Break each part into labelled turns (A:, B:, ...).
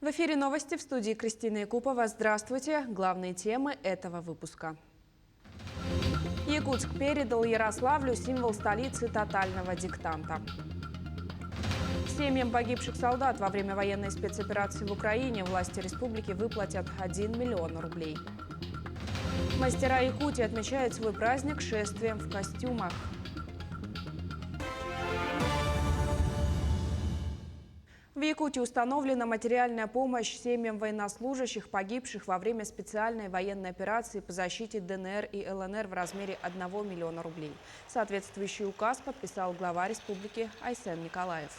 A: В эфире новости, в студии Кристина Якупова. Здравствуйте. Главные темы этого выпуска. Якутск передал Ярославлю символ столицы тотального диктанта. Семьям погибших солдат во время военной спецоперации в Украине власти республики выплатят 1 миллион рублей. Мастера Якутии отмечают свой праздник шествием в костюмах. В Якутии установлена материальная помощь семьям военнослужащих, погибших во время специальной военной операции по защите ДНР и ЛНР в размере 1 миллиона рублей. Соответствующий указ подписал глава республики Айсен Николаев.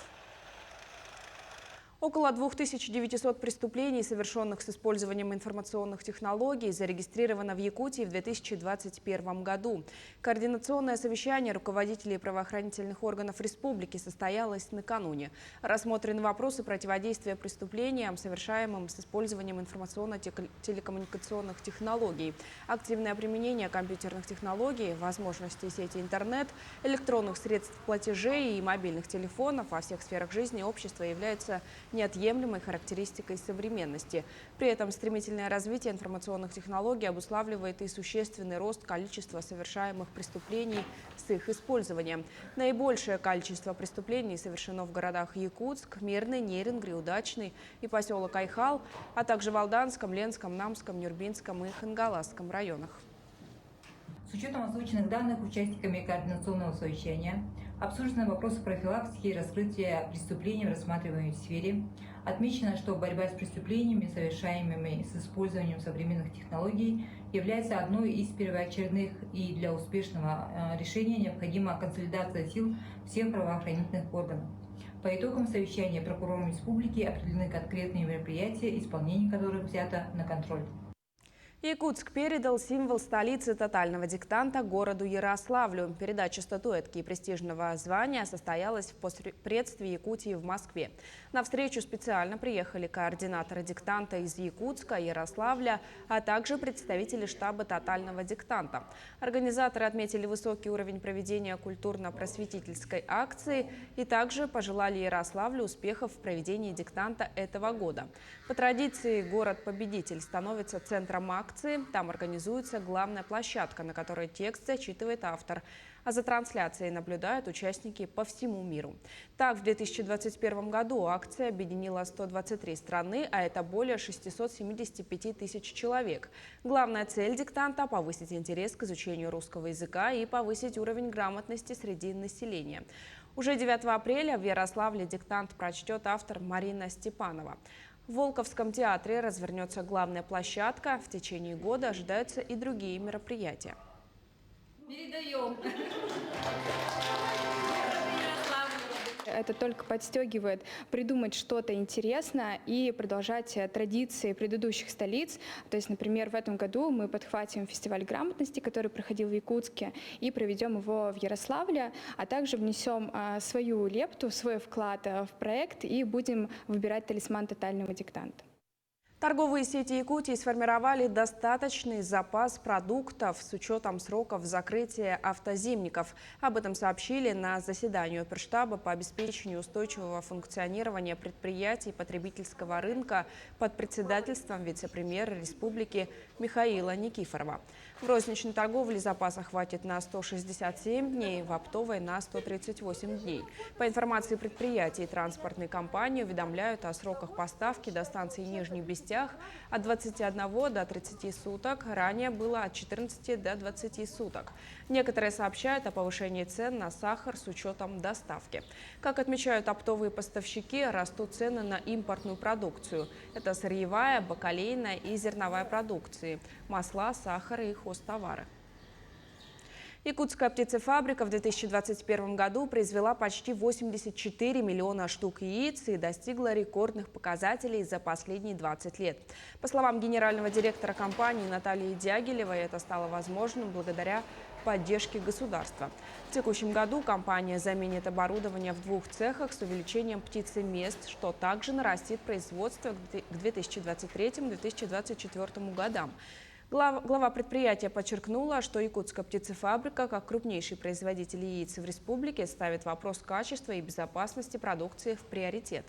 A: Около 2900 преступлений, совершенных с использованием информационных технологий, зарегистрировано в Якутии в 2021 году. Координационное совещание руководителей правоохранительных органов республики состоялось накануне. Рассмотрены вопросы противодействия преступлениям, совершаемым с использованием информационно-телекоммуникационных технологий, активное применение компьютерных технологий, возможностей сети интернет, электронных средств платежей и мобильных телефонов во всех сферах жизни общества являются неотъемлемой характеристикой современности. При этом стремительное развитие информационных технологий обуславливает и существенный рост количества совершаемых преступлений с их использованием. Наибольшее количество преступлений совершено в городах Якутск, Мирный, Нерюнгри, Удачный и поселок Айхал, а также в Алданском, Ленском, Намском, Нюрбинском и Хангаласском районах.
B: С учетом озвученных данных участниками координационного совещания обсуждены вопросы профилактики и раскрытия преступлений в рассматриваемой сфере. Отмечено, что борьба с преступлениями, совершаемыми с использованием современных технологий, является одной из первоочередных, и для успешного решения необходима консолидация сил всех правоохранительных органов. По итогам совещания прокурором республики определены конкретные мероприятия, исполнение которых взято на контроль.
A: Якутск передал символ столицы тотального диктанта городу Ярославлю. Передача статуэтки и престижного звания состоялась в посредстве Якутии в Москве. На встречу специально приехали координаторы диктанта из Якутска, Ярославля, а также представители штаба тотального диктанта. Организаторы отметили высокий уровень проведения культурно-просветительской акции и также пожелали Ярославлю успехов в проведении диктанта этого года. По традиции, город-победитель становится центром акции. Там организуется главная площадка, на которой текст зачитывает автор. А за трансляцией наблюдают участники по всему миру. Так, в 2021 году акция объединила 123 страны, а это более 675 тысяч человек. Главная цель диктанта – повысить интерес к изучению русского языка и повысить уровень грамотности среди населения. Уже 9 апреля в Ярославле диктант прочтет автор Марина Степанова. В Волковском театре развернется главная площадка. В течение года ожидаются и другие мероприятия.
C: Передаем.
D: Это только подстегивает придумать что-то интересное и продолжать традиции предыдущих столиц. То есть, например, в этом году мы подхватим фестиваль грамотности, который проходил в Якутске, и проведем его в Ярославле, а также внесем свою лепту, свой вклад в проект и будем выбирать талисман тотального диктанта.
A: Торговые сети Якутии сформировали достаточный запас продуктов с учетом сроков закрытия автозимников. Об этом сообщили на заседании оперштаба по обеспечению устойчивого функционирования предприятий потребительского рынка под председательством вице-премьера республики Михаила Никифорова. В розничной торговле запаса хватит на 167 дней, в оптовой на 138 дней. По информации предприятий и транспортной компании уведомляют о сроках поставки до станции Нижний Бестяг от 21 до 30 суток, ранее было от 14 до 20 суток. Некоторые сообщают о повышении цен на сахар с учетом доставки. Как отмечают оптовые поставщики, растут цены на импортную продукцию. Это сырьевая, бакалейная и зерновая продукции, масла, сахар и хозтовары. Якутская птицефабрика в 2021 году произвела почти 84 миллиона штук яиц и достигла рекордных показателей за последние 20 лет. По словам генерального директора компании Натальи Дягилевой, это стало возможным благодаря поддержке государства. В текущем году компания заменит оборудование в 2 цехах с увеличением птицемест, что также нарастит производство к 2023-2024 годам. Глава предприятия подчеркнула, что Якутская птицефабрика, как крупнейший производитель яиц в республике, ставит вопрос качества и безопасности продукции в приоритет.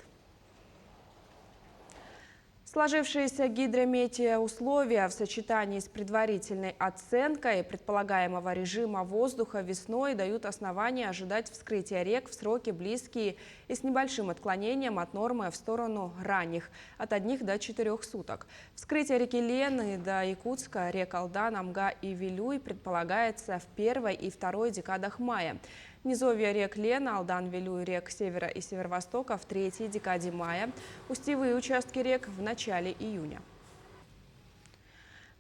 A: Сложившиеся гидрометеоусловия в сочетании с предварительной оценкой предполагаемого режима воздуха весной дают основания ожидать вскрытия рек в сроки близкие и с небольшим отклонением от нормы в сторону ранних – от 1 до 4 суток. Вскрытие реки Лены до Якутска, рек Алдан, Амга и Вилюй предполагается в первой и второй декадах мая. Низовья рек Лена, Алдан, Вилюй, рек Севера и Северо-Востока в третьей декаде мая, устьевые участки рек в начале июня.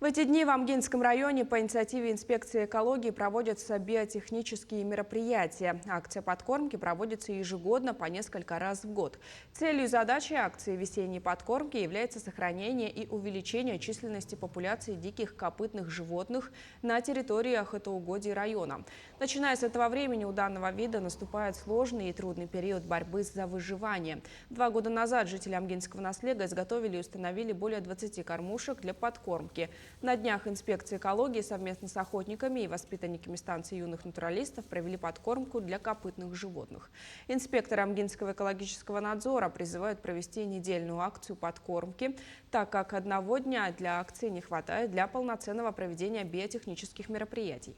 A: В эти дни в Амгинском районе по инициативе инспекции экологии проводятся биотехнические мероприятия. Акция подкормки проводится ежегодно по несколько раз в год. Целью и задачей акции весенней подкормки является сохранение и увеличение численности популяции диких копытных животных на территориях этого угодий района. Начиная с этого времени у данного вида наступает сложный и трудный период борьбы за выживание. 2 года назад жители Амгинского наслега изготовили и установили более 20 кормушек для подкормки. На днях инспекция экологии совместно с охотниками и воспитанниками станции юных натуралистов провели подкормку для копытных животных. Инспекторы Амгинского экологического надзора призывают провести недельную акцию подкормки, так как одного дня для акции не хватает для полноценного проведения биотехнических мероприятий.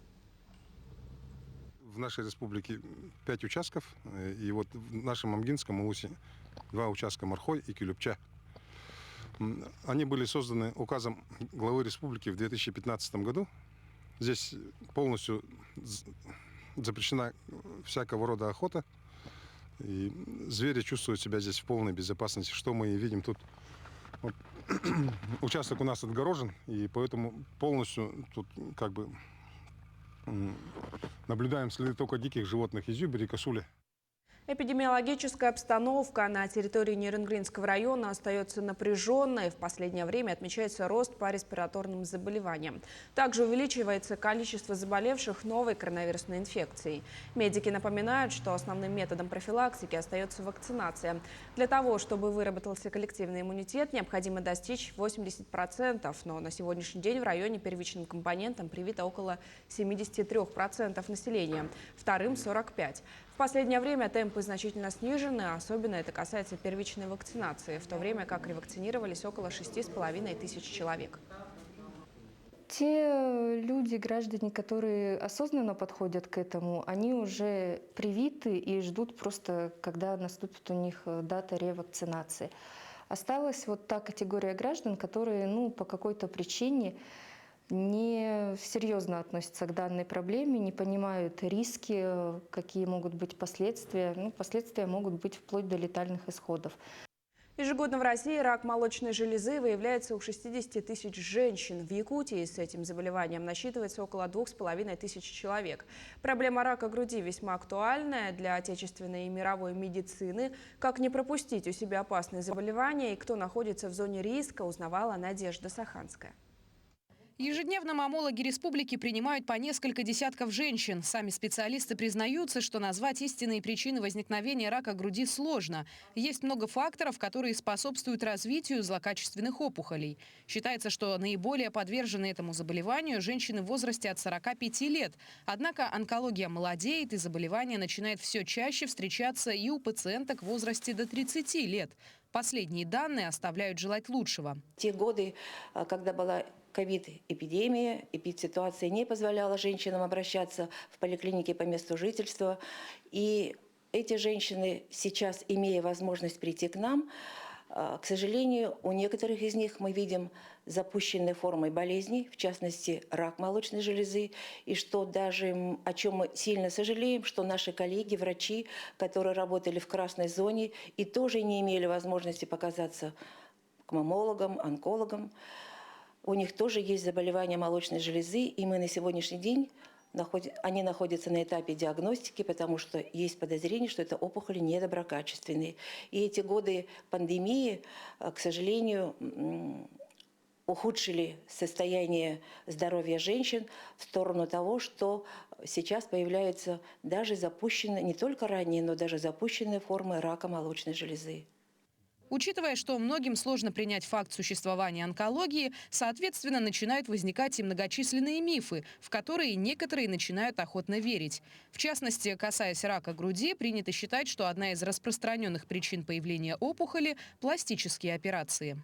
E: В нашей республике 5 участков, и вот в нашем Амгинском улусе 2 участка Мархой и Килюпча. Они были созданы указом главы республики в 2015 году. Здесь полностью запрещена всякого рода охота. И звери чувствуют себя здесь в полной безопасности. Что мы и видим тут. Вот. Участок у нас отгорожен, и поэтому полностью тут как бы наблюдаем следы только диких животных, изюбря и косули.
A: Эпидемиологическая обстановка на территории Нерюнгринского района остается напряженной. В последнее время отмечается рост по респираторным заболеваниям. Также увеличивается количество заболевших новой коронавирусной инфекцией. Медики напоминают, что основным методом профилактики остается вакцинация. Для того, чтобы выработался коллективный иммунитет, необходимо достичь 80%. Но на сегодняшний день в районе первичным компонентом привито около 73% населения, вторым – 45%. В последнее время темпы значительно снижены, особенно это касается первичной вакцинации, в то время как ревакцинировались около 6,5 тысяч человек.
F: Те люди, граждане, которые осознанно подходят к этому, они уже привиты и ждут просто, когда наступит у них дата ревакцинации. Осталась вот та категория граждан, которые по какой-то причине не серьезно относятся к данной проблеме, не понимают риски, какие могут быть последствия. Последствия могут быть вплоть до летальных исходов.
A: Ежегодно в России рак молочной железы выявляется у 60 тысяч женщин. В Якутии с этим заболеванием насчитывается около 2500 человек. Проблема рака груди весьма актуальная для отечественной и мировой медицины. Как не пропустить у себя опасные заболевания и кто находится в зоне риска, узнавала Надежда Саханская.
G: Ежедневно маммологи республики принимают по несколько десятков женщин. Сами специалисты признаются, что назвать истинные причины возникновения рака груди сложно. Есть много факторов, которые способствуют развитию злокачественных опухолей. Считается, что наиболее подвержены этому заболеванию женщины в возрасте от 45 лет. Однако онкология молодеет, и заболевание начинает все чаще встречаться и у пациенток в возрасте до 30 лет. Последние данные оставляют желать лучшего.
H: Те годы, когда была ковид-эпидемия, эпидситуация не позволяла женщинам обращаться в поликлинике по месту жительства. И эти женщины сейчас, имея возможность прийти к нам, к сожалению, у некоторых из них мы видим запущенные формы болезней, в частности, рак молочной железы. И что даже, о чем мы сильно сожалеем, что наши коллеги, врачи, которые работали в красной зоне и тоже не имели возможности показаться к маммологам, онкологам, у них тоже есть заболевание молочной железы, и мы на сегодняшний день они находятся на этапе диагностики, потому что есть подозрение, что это опухоли недоброкачественные. И эти годы пандемии, к сожалению, ухудшили состояние здоровья женщин в сторону того, что сейчас появляются даже запущенные, не только ранние, но даже запущенные формы рака молочной железы.
G: Учитывая, что многим сложно принять факт существования онкологии, соответственно, начинают возникать и многочисленные мифы, в которые некоторые начинают охотно верить. В частности, касаясь рака груди, принято считать, что одна из распространенных причин появления опухоли – пластические операции.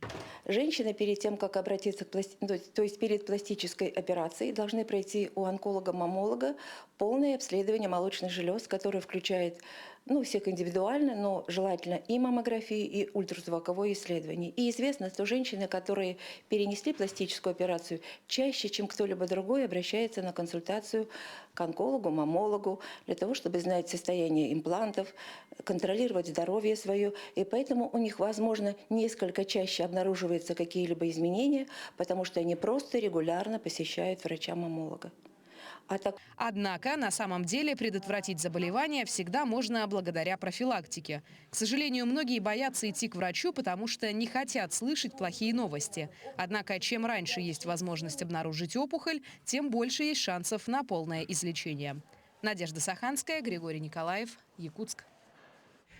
H: Женщины перед тем, как обратиться к то есть перед пластической операцией, должны пройти у онколога-мамолога полное обследование молочных желез, которое включает всех индивидуально, но желательно и маммографию, и ультразвуковое исследование. И известно, что женщины, которые перенесли пластическую операцию, чаще, чем кто-либо другой, обращаются на консультацию к онкологу, маммологу, для того, чтобы знать состояние имплантов, контролировать здоровье свое. И поэтому у них, возможно, несколько чаще обнаруживаются какие-либо изменения, потому что они просто регулярно посещают врача-маммолога.
G: Однако на самом деле предотвратить заболевание всегда можно благодаря профилактике. К сожалению, многие боятся идти к врачу, потому что не хотят слышать плохие новости. Однако чем раньше есть возможность обнаружить опухоль, тем больше есть шансов на полное излечение. Надежда Саханская, Григорий Николаев, Якутск.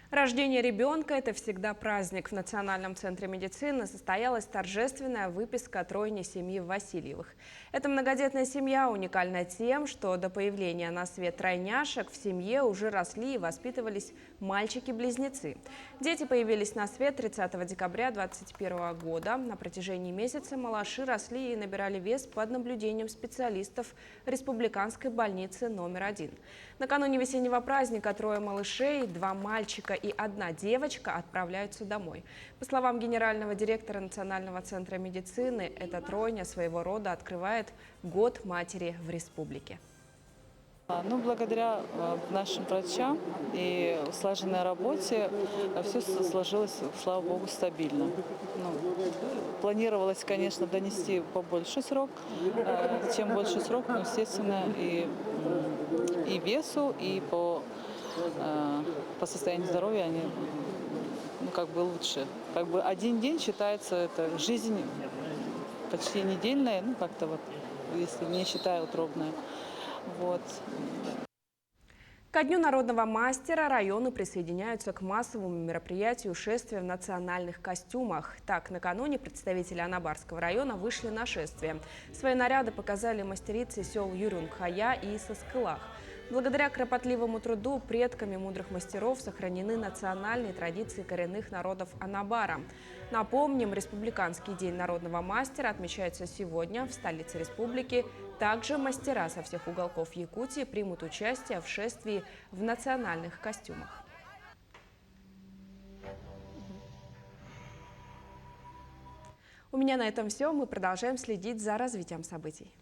A: Рождение ребенка – это всегда праздник. В Национальном центре медицины состоялась торжественная выписка тройни семьи Васильевых. Эта многодетная семья уникальна тем, что до появления на свет тройняшек в семье уже росли и воспитывались мальчики-близнецы. Дети появились на свет 30 декабря 2021 года. На протяжении месяца малыши росли и набирали вес под наблюдением специалистов Республиканской больницы номер 1. Накануне весеннего праздника трое малышей, 2 мальчика и 1 девочка отправляются домой. По словам генерального директора Национального центра медицины, эта тройня своего рода открывает год матери в республике.
I: Благодаря нашим врачам и слаженной работе все сложилось, слава богу, стабильно. Планировалось, конечно, донести побольше срок. Чем больше срок, естественно, и весу, и по состоянию здоровья они лучше. Один день считается, это жизнь почти недельная, если не считая утробная.
A: Ко Дню народного мастера районы присоединяются к массовому мероприятию шествия в национальных костюмах. Так, накануне представители Анабарского района вышли на шествие. Свои наряды показали мастерицы сел Юрюнг-Хая и Соскылах. Благодаря кропотливому труду предками мудрых мастеров сохранены национальные традиции коренных народов Анабара. Напомним, Республиканский день народного мастера отмечается сегодня в столице республики. Также мастера со всех уголков Якутии примут участие в шествии в национальных костюмах. У меня на этом все. Мы продолжаем следить за развитием событий.